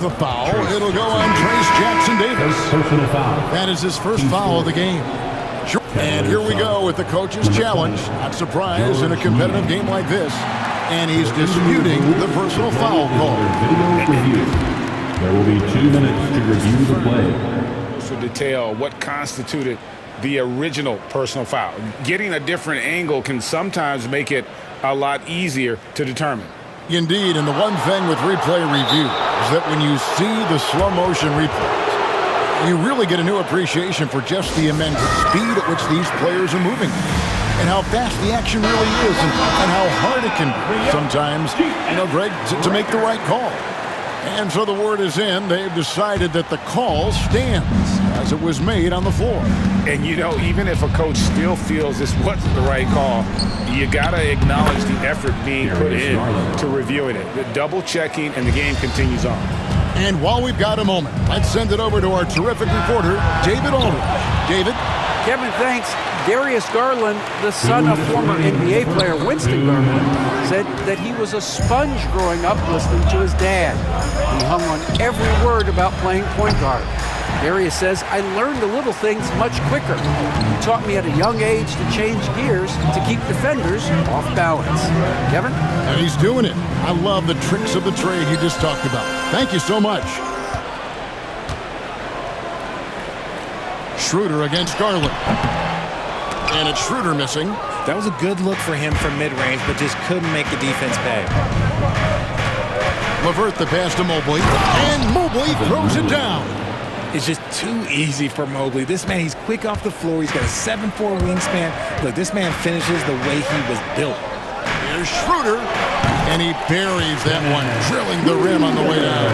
The foul. It'll go on Trayce Jackson-Davis. Personal foul. That is his first foul of the game. And here we go with the coach's challenge. Not surprised in a competitive game like this. And he's disputing the personal foul call. Video review. There will be 2 minutes to review the play. To detail what constituted the original personal foul. Getting a different angle can sometimes make it a lot easier to determine. Indeed, and the one thing with replay review is that when you see the slow motion replays, you really get a new appreciation for just the immense speed at which these players are moving and how fast the action really is and how hard it can be sometimes, Greg, to make the right call. And so the word is in. They've decided that the call stands as it was made on the floor. And, even if a coach still feels this wasn't the right call, you got to acknowledge the effort being put in to reviewing it. The double checking, and the game continues on. And while we've got a moment, let's send it over to our terrific reporter, David Aldridge. David? Kevin, thanks. Darius Garland, the son of former NBA player Winston Garland, said that he was a sponge growing up listening to his dad. He hung on every word about playing point guard. Darius says, I learned the little things much quicker. He taught me at a young age to change gears to keep defenders off balance. Kevin? And he's doing it. I love the tricks of the trade you just talked about. Thank you so much. Schroeder against Garland. And it's Schroeder missing. That was a good look for him from mid-range, but just couldn't make the defense pay. LeVert the pass to Mobley. And Mobley throws it down. It's just too easy for Mobley. This man, he's quick off the floor. He's got a 7'4" wingspan. Look, this man finishes the way he was built. Here's Schroeder. And he buries that one, drilling the rim on the way down.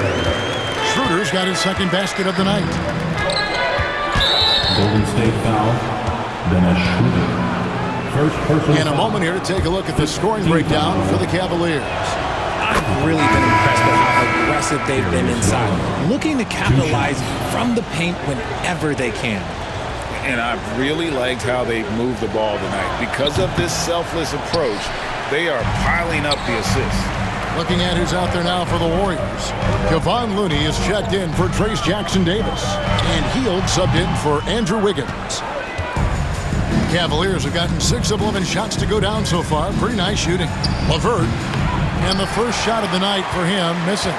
Schroeder's got his second basket of the night. Golden State foul. Dennis Schroeder. First personal In a moment here to take a look at the scoring breakdown for the Cavaliers. I've really been impressed with how aggressive they've been inside, looking to capitalize from the paint whenever they can. And I've really liked how they've moved the ball tonight. Because of this selfless approach, they are piling up the assists. Looking at who's out there now for the Warriors. Kevon Looney is checked in for Trayce Jackson-Davis. And Hield subbed in for Andrew Wiggins. Cavaliers have gotten 6 of 11 shots to go down so far. Pretty nice shooting. LeVert. And the first shot of the night for him, missing.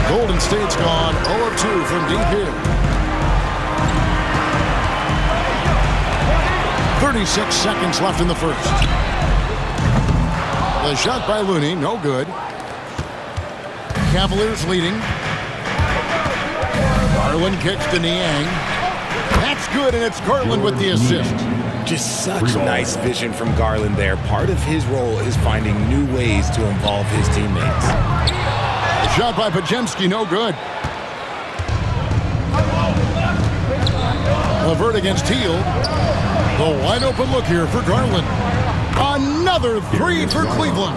Golden State's gone 0 of 2 from deep here. 36 seconds left in the first. The shot by Looney, no good. Cavaliers leading. Garland kicks to Niang. That's good, and it's Garland with the assist. Just such nice vision from Garland there. Part of his role is finding new ways to involve his teammates. The shot by Podziemski, no good. LeVert against Hield. The wide open look here for Garland. Another three for Cleveland.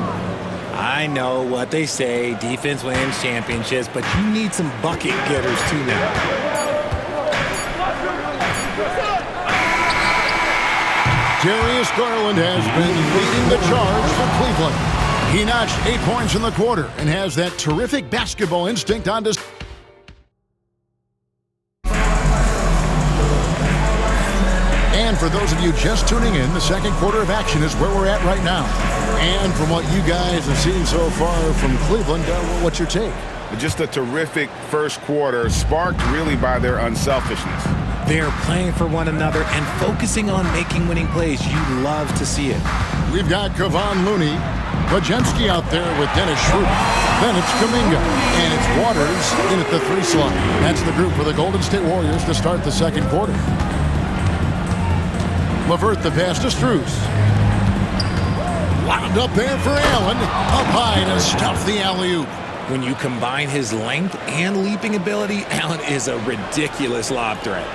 I know what they say, defense wins championships, but you need some bucket getters too now. Darius Garland has been leading the charge for Cleveland. He notched 8 points in the quarter and has that terrific basketball instinct on display. And for those of you just tuning in, the second quarter of action is where we're at right now. And from what you guys have seen so far from Cleveland, what's your take? Just a terrific first quarter, sparked really by their unselfishness. They're playing for one another and focusing on making winning plays. You love to see it. We've got Kevon Looney, Podziemski out there with Dennis Schroeder. Then it's Kuminga, and it's Waters in at the 3 slot. That's the group for the Golden State Warriors to start the second quarter. LeVert the pass to Strus. Wound up there for Allen. Up high to stuff the alley-oop. When you combine his length and leaping ability, Allen is a ridiculous lob threat.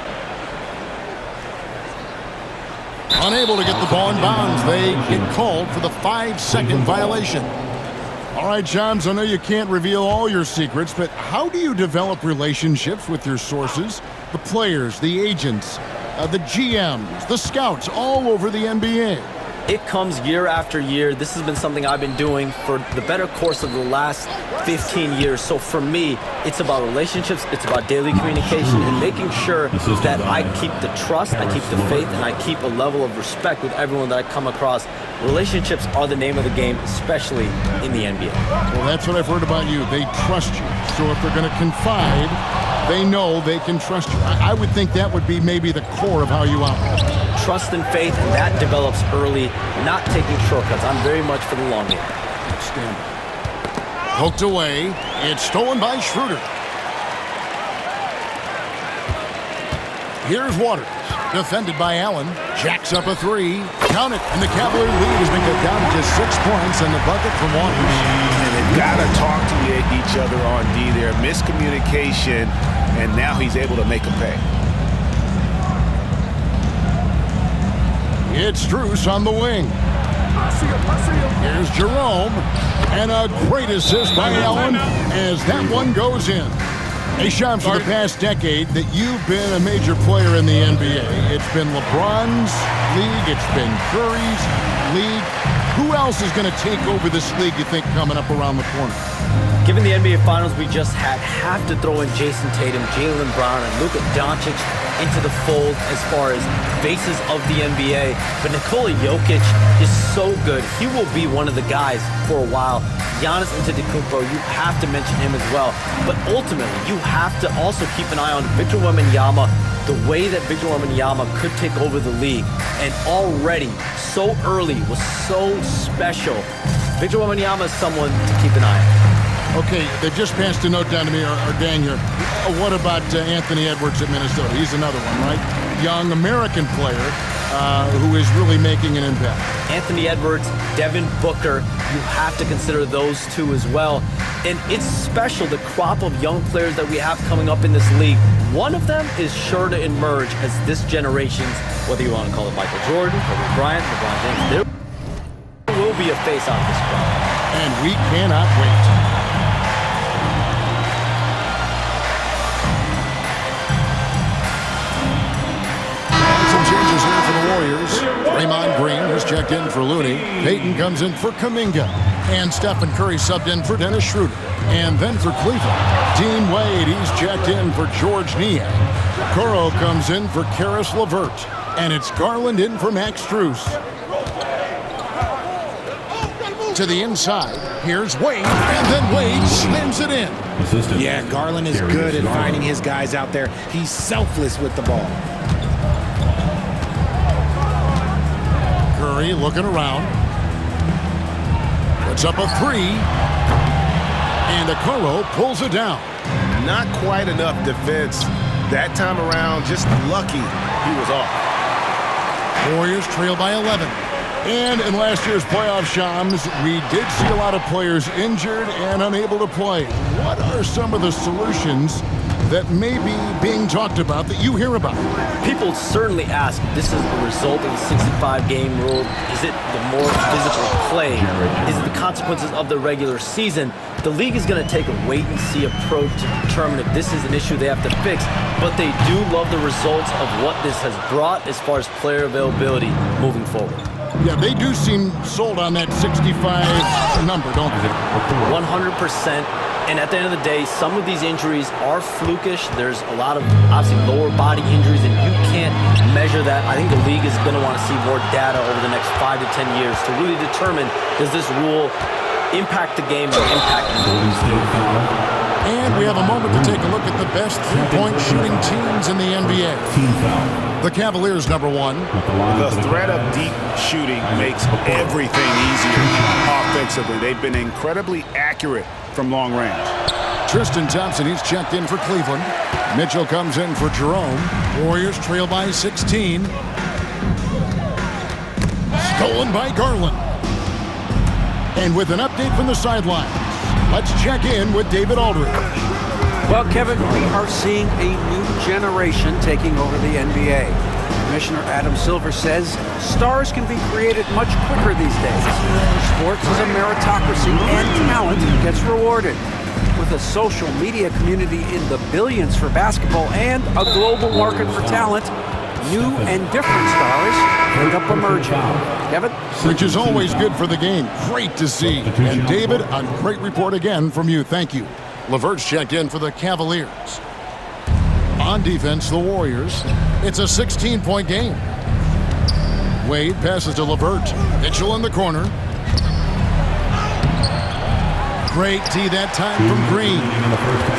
Unable to get the ball in bounds. They get called for the 5-second violation. All right, Shams, I know you can't reveal all your secrets, but how do you develop relationships with your sources, the players, the agents, the GMs, the scouts all over the NBA? It comes year after year. This has been something I've been doing for the better course of the last 15 years. So for me, it's about relationships, it's about daily communication, and making sure that I keep the trust, I keep the faith, and I keep a level of respect with everyone that I come across. Relationships are the name of the game, especially in the NBA. Well, that's what I've heard about you. They trust you. So if they're going to confide, they know they can trust you. I would think that would be maybe the core of how you operate. Trust and faith, and that develops early, not taking shortcuts. I'm very much for the long game. Stand. Poked away. It's stolen by Schroeder. Here's Waters. Defended by Allen. Jacks up a three. Count it. And the Cavalier lead has been cut down to just 6 points and the bucket from Waters. And they've got to talk to each other on D there. Miscommunication, and now he's able to make a pay. It's Strus on the wing. Here's Jerome. And a great assist by Allen as that one goes in. Hey, Sean, for the past decade that you've been a major player in the NBA, it's been LeBron's league, it's been Curry's league. Who else is going to take over this league, you think, coming up around the corner? Given the NBA Finals we just had, have to throw in Jason Tatum, Jaylen Brown, and Luka Doncic into the fold as far as faces of the NBA. But Nikola Jokic is so good. He will be one of the guys for a while. Giannis Antetokounmpo, you have to mention him as well. But ultimately, you have to also keep an eye on Victor Wembanyama, the way that Victor Wembanyama could take over the league. And already, so early, was so special. Victor Wembanyama is someone to keep an eye on. Okay, they just passed a note down to me, or Dan here. What about Anthony Edwards at Minnesota? He's another one, right? Young American player who is really making an impact. Anthony Edwards, Devin Booker, you have to consider those two as well. And it's special, the crop of young players that we have coming up in this league. One of them is sure to emerge as this generation's, whether you want to call it Michael Jordan, Kobe Bryant, LeBron James, there will be a face out of this crowd. And we cannot wait. Warriors. Draymond Green has checked in for Looney. Payton comes in for Kuminga. And Stephen Curry subbed in for Dennis Schroeder. And then for Cleveland, Dean Wade, he's checked in for George Niang. Okoro comes in for Karis LeVert. And it's Garland in for Max Strus. To the inside, here's Wade, and then Wade slams it in. Yeah, Garland is good at finding his guys out there. He's selfless with the ball. Curry looking around. Puts up a three. And Okoro pulls it down. Not quite enough defense that time around. Just lucky he was off. Warriors trail by 11. And in last year's playoff, Shams, we did see a lot of players injured and unable to play. What are some of the solutions that may be being talked about that you hear about? People certainly ask, this is the result of the 65-game rule. Is it the more physical play? Is it the consequences of the regular season? The league is going to take a wait-and-see approach to determine if this is an issue they have to fix, but they do love the results of what this has brought as far as player availability moving forward. Yeah, they do seem sold on that 65 number, don't they? 100%. And at the end of the day, some of these injuries are flukish. There's a lot of, obviously, lower body injuries, and you can't measure that. I think the league is going to want to see more data over the next 5 to 10 years to really determine, does this rule impact the game or impact the game? And we have a moment to take a look at the best three-point shooting teams in the NBA. The Cavaliers, number one. The threat of deep shooting makes everything easier offensively. They've been incredibly accurate from long range. Tristan Thompson, he's checked in for Cleveland. Mitchell comes in for Jerome. Warriors trail by 16. Stolen by Garland. And with an update from the sidelines, let's check in with David Aldridge. Well, Kevin, we are seeing a new generation taking over the NBA. Commissioner Adam Silver says stars can be created much quicker these days. Sports is a meritocracy and talent gets rewarded. With a social media community in the billions for basketball and a global market for talent, new and different stars end up emerging. Kevin? Which is always good for the game. Great to see. And David, a great report again from you. Thank you. LeVert's checked in for the Cavaliers. On defense, the Warriors. It's a 16-point game. Wade passes to LeVert. Mitchell in the corner. Great D that time from Green.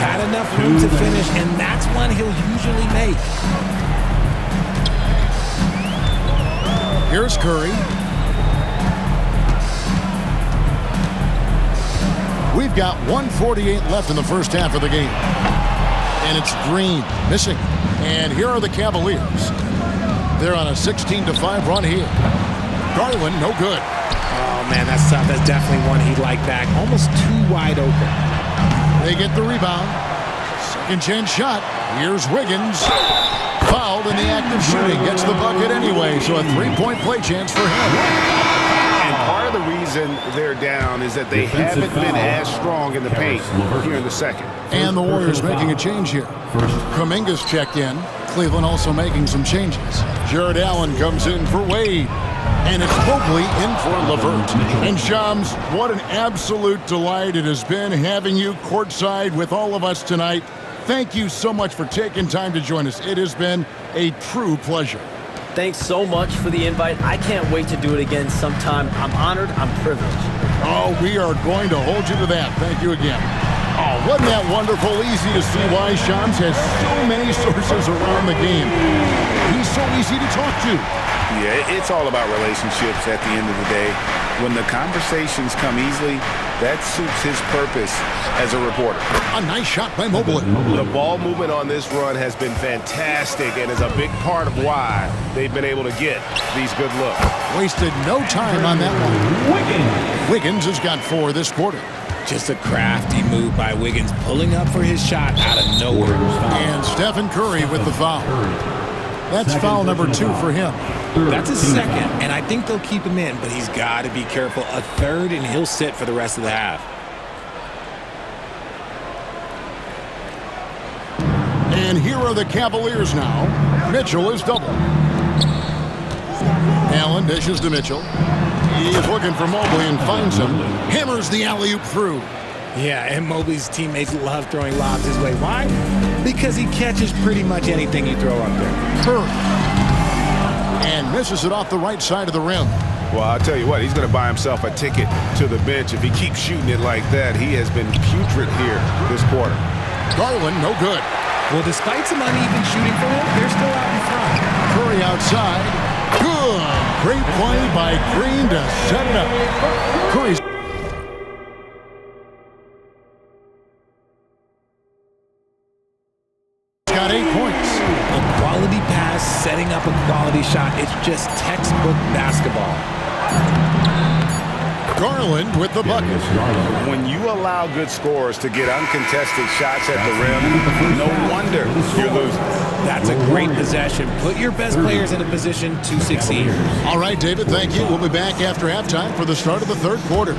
Had enough room to finish, and that's one he'll usually make. Here's Curry. We've got 1:48 left in the first half of the game. And it's Green missing. And here are the Cavaliers. They're on a 16-5 run here. Garland, no good. Oh, man, that's tough. That's definitely one he'd like back. Almost too wide open. They get the rebound. Second chance shot. Here's Wiggins. Fouled in the act of shooting. Gets the bucket anyway, so a three-point play chance for him. And part of the reason they're down is that they haven't been as strong in the paint here in the second. And the Warriors making a change here. Kuminga's checked in. Cleveland also making some changes. Jared Allen comes in for Wade. And it's Mobley in for LeVert. And Shams, what an absolute delight it has been having you courtside with all of us tonight. Thank you so much for taking time to join us. It has been a true pleasure. Thanks so much for the invite. I can't wait to do it again sometime. I'm honored. I'm privileged. Oh, we are going to hold you to that. Thank you again. Oh, wasn't that wonderful? Easy to see why Shams has so many sources around the game. He's so easy to talk to. Yeah, it's all about relationships at the end of the day. When the conversations come easily, that suits his purpose as a reporter. A nice shot by Mobley. The ball movement on this run has been fantastic and is a big part of why they've been able to get these good looks. Wasted no time on that one. Wiggins has got 4 this quarter. Just a crafty move by Wiggins, pulling up for his shot out of nowhere. And Stephen Curry with the foul. That's foul number 2 for him. That's his second, and I think they'll keep him in, but he's got to be careful. A third, and he'll sit for the rest of the half. And here are the Cavaliers now. Mitchell is double. Allen dishes to Mitchell. He's looking for Mobley and finds him. Hammers the alley-oop through. Yeah, and Mobley's teammates love throwing lobs his way. Why? Because he catches pretty much anything you throw up there. Curry. And misses it off the right side of the rim. Well, I'll tell you what, he's going to buy himself a ticket to the bench. If he keeps shooting it like that, he has been putrid here this quarter. Garland, no good. Well, despite some uneven shooting for him, they're still out in front. Curry outside. Good. Great play by Green to set it up. Curry's got 8 points. A quality pass, setting up a quality shot. It's just textbook basketball. Garland with the bucket. When you allow good scorers to get uncontested shots at the rim, no wonder you're losing. That's a great possession. Put your best players in a position to succeed. All right, David, thank you. We'll be back after halftime for the start of the third quarter.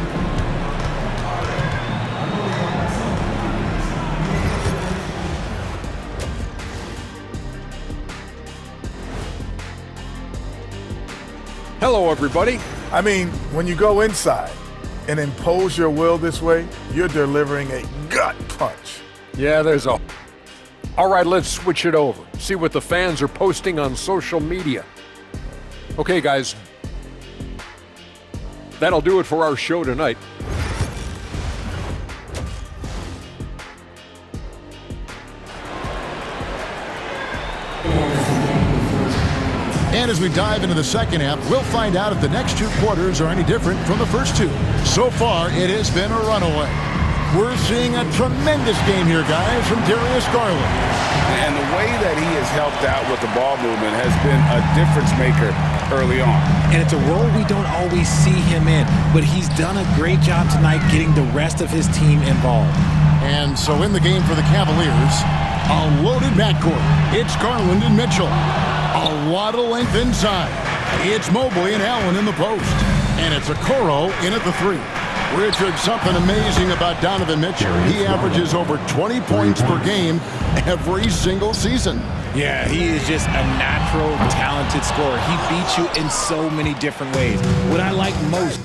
Hello, everybody. I mean, when you go inside and impose your will this way, you're delivering a gut punch. Yeah, there's a... All right, let's switch it over. See what the fans are posting on social media. Okay, guys. That'll do it for our show tonight. And as we dive into the second half, we'll find out if the next 2 quarters are any different from the first 2. So far, it has been a runaway. We're seeing a tremendous game here, guys, from Darius Garland. And the way that he has helped out with the ball movement has been a difference maker early on. And it's a role we don't always see him in, but he's done a great job tonight getting the rest of his team involved. And so in the game for the Cavaliers, a loaded backcourt. It's Garland and Mitchell. A lot of length inside. It's Mobley and Allen in the post. And it's Okoro in at the 3. Richard, something amazing about Donovan Mitchell. He averages over 20 points per game every single season. Yeah, he is just a natural, talented scorer. He beats you in so many different ways. What I like most